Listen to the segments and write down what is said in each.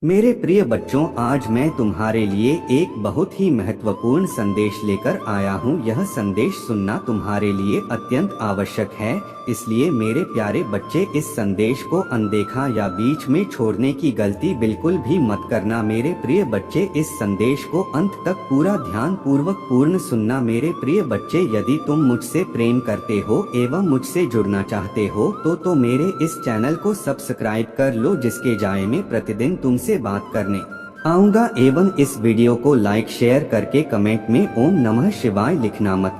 मेरे प्रिय बच्चों, आज मैं तुम्हारे लिए एक बहुत ही महत्वपूर्ण संदेश लेकर आया हूँ। यह संदेश सुनना तुम्हारे लिए अत्यंत आवश्यक है। इसलिए मेरे प्यारे बच्चे, इस संदेश को अनदेखा या बीच में छोड़ने की गलती बिल्कुल भी मत करना। मेरे प्रिय बच्चे, इस संदेश को अंत तक पूरा ध्यान पूर्वक पूर्ण सुनना। मेरे प्रिय बच्चे, यदि तुम मुझसे प्रेम करते हो एवं मुझसे जुड़ना चाहते हो तो मेरे इस चैनल को सब्सक्राइब कर लो, जिसके जाए में प्रतिदिन तुमसे बात करने आऊंगा। एवं इस वीडियो को लाइक शेयर करके कमेंट में ओम नमः शिवाय लिखना मत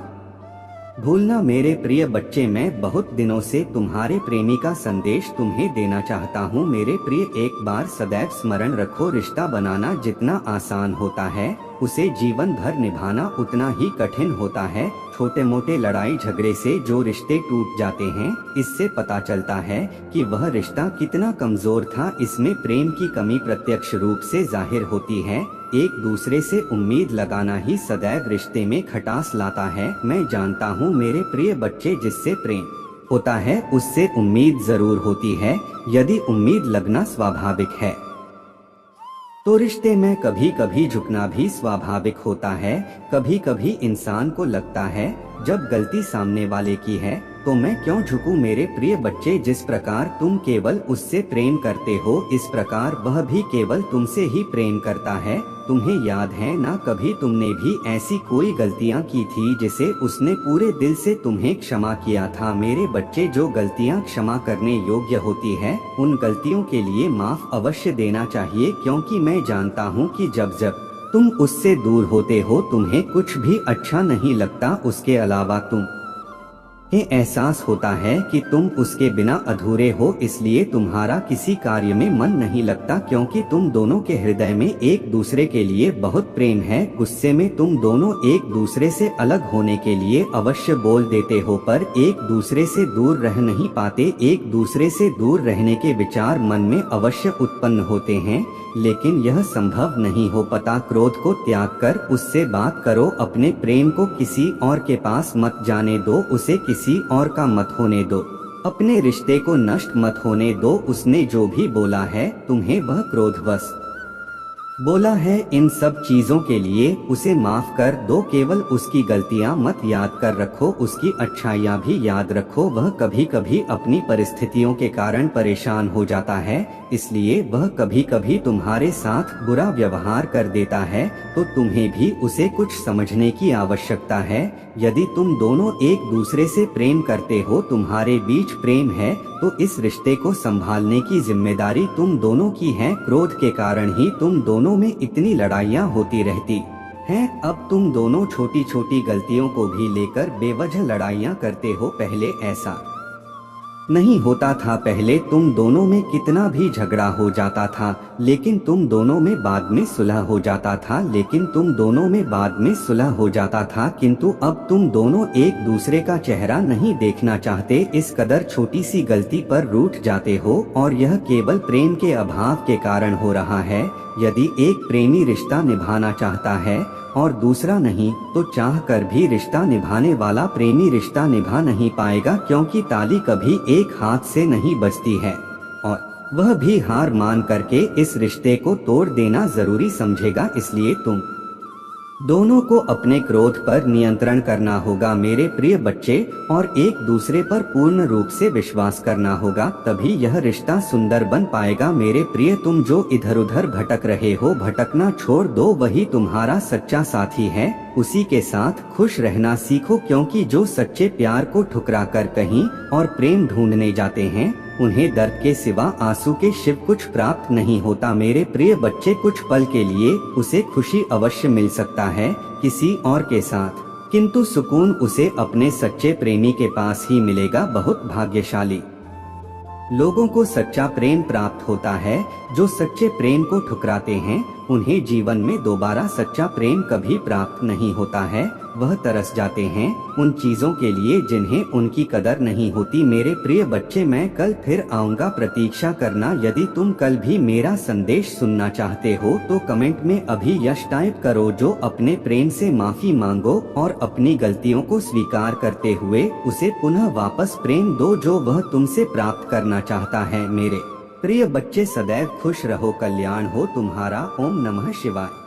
भूलना। मेरे प्रिय बच्चे, मैं बहुत दिनों से तुम्हारे प्रेमी का संदेश तुम्हें देना चाहता हूँ। मेरे प्रिय, एक बार सदैव स्मरण रखो, रिश्ता बनाना जितना आसान होता है उसे जीवन भर निभाना उतना ही कठिन होता है। छोटे मोटे लड़ाई झगड़े से जो रिश्ते टूट जाते हैं, इससे पता चलता है कि वह रिश्ता कितना कमजोर था। इसमें प्रेम की कमी प्रत्यक्ष रूप से जाहिर होती है। एक दूसरे से उम्मीद लगाना ही सदैव रिश्ते में खटास लाता है। मैं जानता हूँ मेरे प्रिय बच्चे, जिससे प्रेम होता है उससे उम्मीद जरूर होती है। यदि उम्मीद लगना स्वाभाविक है तो रिश्ते में कभी कभी झुकना भी स्वाभाविक होता है। कभी कभी इंसान को लगता है जब गलती सामने वाले की है तो मैं क्यों झुकूं। मेरे प्रिय बच्चे, जिस प्रकार तुम केवल उससे प्रेम करते हो, इस प्रकार वह भी केवल तुमसे ही प्रेम करता है। तुम्हें याद है ना, कभी तुमने भी ऐसी कोई गलतियां की थी जिसे उसने पूरे दिल से तुम्हें क्षमा किया था। मेरे बच्चे, जो गलतियां क्षमा करने योग्य होती है उन गलतियों के लिए माफ अवश्य देना चाहिए, क्योंकि मैं जानता हूं कि जब जब तुम उससे दूर होते हो तुम्हें कुछ भी अच्छा नहीं लगता। उसके अलावा तुम्हें एहसास होता है कि तुम उसके बिना अधूरे हो, इसलिए तुम्हारा किसी कार्य में मन नहीं लगता, क्योंकि तुम दोनों के हृदय में एक दूसरे के लिए बहुत प्रेम है। गुस्से में तुम दोनों एक दूसरे से अलग होने के लिए अवश्य बोल देते हो, पर एक दूसरे से दूर रह नहीं पाते। एक दूसरे से दूर रहने के विचार मन में अवश्य उत्पन्न होते हैं, लेकिन यह संभव नहीं हो पाता। क्रोध को त्याग कर उससे बात करो। अपने प्रेम को किसी और के पास मत जाने दो, उसे किसी और का मत होने दो। अपने रिश्ते को नष्ट मत होने दो। उसने जो भी बोला है तुम्हें वह क्रोधवश बोला है, इन सब चीजों के लिए उसे माफ कर दो। केवल उसकी गलतियां मत याद कर रखो, उसकी अच्छाइयां भी याद रखो। वह कभी कभी अपनी परिस्थितियों के कारण परेशान हो जाता है, इसलिए वह कभी कभी तुम्हारे साथ बुरा व्यवहार कर देता है, तो तुम्हें भी उसे कुछ समझने की आवश्यकता है। यदि तुम दोनों एक दूसरे से प्रेम करते हो, तुम्हारे बीच प्रेम है, तो इस रिश्ते को संभालने की जिम्मेदारी तुम दोनों की है। क्रोध के कारण ही तुम दोनों में इतनी लड़ाइयाँ होती रहती हैं। अब तुम दोनों छोटी छोटी गलतियों को भी लेकर बेवजह लड़ाइयाँ करते हो। पहले ऐसा नहीं होता था। पहले तुम दोनों में कितना भी झगड़ा हो जाता था, लेकिन तुम दोनों में बाद में सुलह हो जाता था। किंतु अब तुम दोनों एक दूसरे का चेहरा नहीं देखना चाहते। इस कदर छोटी सी गलती पर रूठ जाते हो, और यह केवल प्रेम के अभाव के कारण हो रहा है। यदि एक प्रेमी रिश्ता निभाना चाहता है और दूसरा नहीं, तो चाह कर भी रिश्ता निभाने वाला प्रेमी रिश्ता निभा नहीं पाएगा, क्योंकि ताली कभी एक हाथ से नहीं बजती है, और वह भी हार मान करके इस रिश्ते को तोड़ देना जरूरी समझेगा। इसलिए तुम दोनों को अपने क्रोध पर नियंत्रण करना होगा मेरे प्रिय बच्चे, और एक दूसरे पर पूर्ण रूप से विश्वास करना होगा, तभी यह रिश्ता सुंदर बन पाएगा। मेरे प्रिय, तुम जो इधर उधर भटक रहे हो, भटकना छोड़ दो। वही तुम्हारा सच्चा साथी है, उसी के साथ खुश रहना सीखो, क्योंकि जो सच्चे प्यार को ठुकरा कर कहीं और प्रेम ढूंढने जाते हैं, उन्हें दर्द के सिवा आंसू के शिव कुछ प्राप्त नहीं होता। मेरे प्रिय बच्चे, कुछ पल के लिए उसे खुशी अवश्य मिल सकता है किसी और के साथ, किंतु सुकून उसे अपने सच्चे प्रेमी के पास ही मिलेगा। बहुत भाग्यशाली लोगों को सच्चा प्रेम प्राप्त होता है। जो सच्चे प्रेम को ठुकराते हैं, उन्हें जीवन में दोबारा सच्चा प्रेम कभी प्राप्त नहीं होता है। वह तरस जाते हैं उन चीजों के लिए जिन्हें उनकी कदर नहीं होती। मेरे प्रिय बच्चे, मैं कल फिर आऊंगा, प्रतीक्षा करना। यदि तुम कल भी मेरा संदेश सुनना चाहते हो तो कमेंट में अभी यश टाइप करो, जो अपने प्रेम से माफी मांगो और अपनी गलतियों को स्वीकार करते हुए उसे पुनः वापस प्रेम दो जो वह तुमसे प्राप्त करना चाहता है। मेरे प्रिय बच्चे, सदैव खुश रहो, कल्याण हो तुम्हारा। ओम नमः शिवाय।